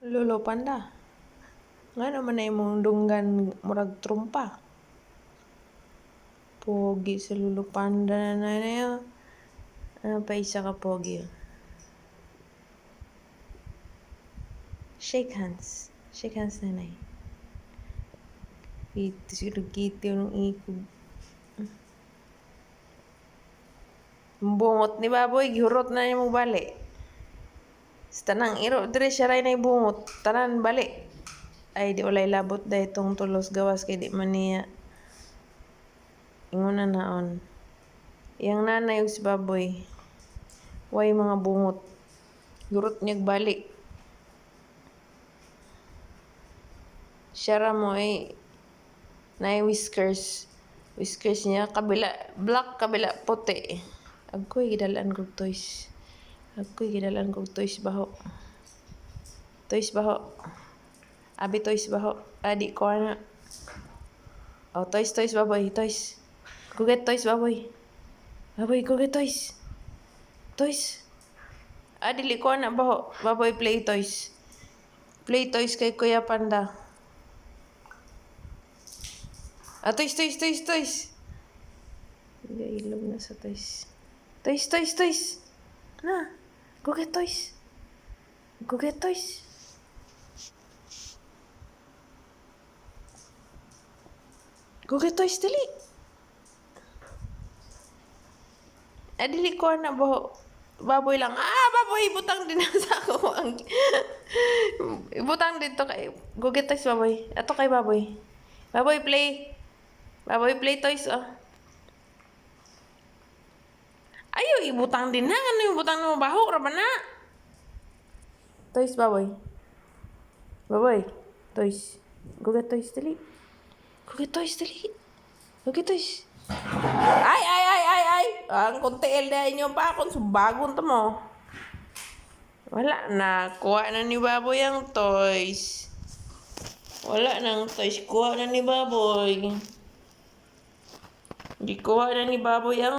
Lolo Panda. Nga naman na imong dunggan murag trumpa. Pogi sa Lolo Panda na yun. Ano pa isa ka pogi? Shake hands. Shake hands nanay. Ito siguro kiti yung ikog. Bungot ni baboy, gihurot na niya mo bali. Sa tanang iro, dire siya rin ay bungot. Tanan bali. Ay, di walay labot da itong tulos gawas kay di man niya. Inguna naon. Yang nanay og si baboy. Way mga bungot. Gurot niya bali. Siya ra mo ay nay whiskers. Whiskers niya kabila black kabila puti. Agkoy gidalan kog toys. Agkoy gidalan kog toys baho. Toys baho. Abi toys baho. Adi ko na. Oh, toys baboy, toys. Guget toys baboy. Baboy guget toys. Toys. Dili ko na baho. Baboy play toys. Play toys kay Kuya Panda. Toys. Ilog na sa toys. Toys. Na. Go get toys. Go get toys. Go get toys, dali. Dili ko na baboy lang. Baboy, butang din sa ako. Butang dito kay. Go get toys, baboy. Ato kay baboy. Baboy, play. Baboy, play toys, oh. Ayo, ibutang din na. Ano yung butang mo? Baho, raba na. Toys, baboy. Baboy, toys. Go get toys, dali. Go get toys, dali. Go get toys. Ay. Ang kuntiil na inyo pa akong subagon to mo. Wala na. Kuha na ni baboy ang toys. Wala nang toys. Kuha na ni baboy. Di kuha na ni baboy ang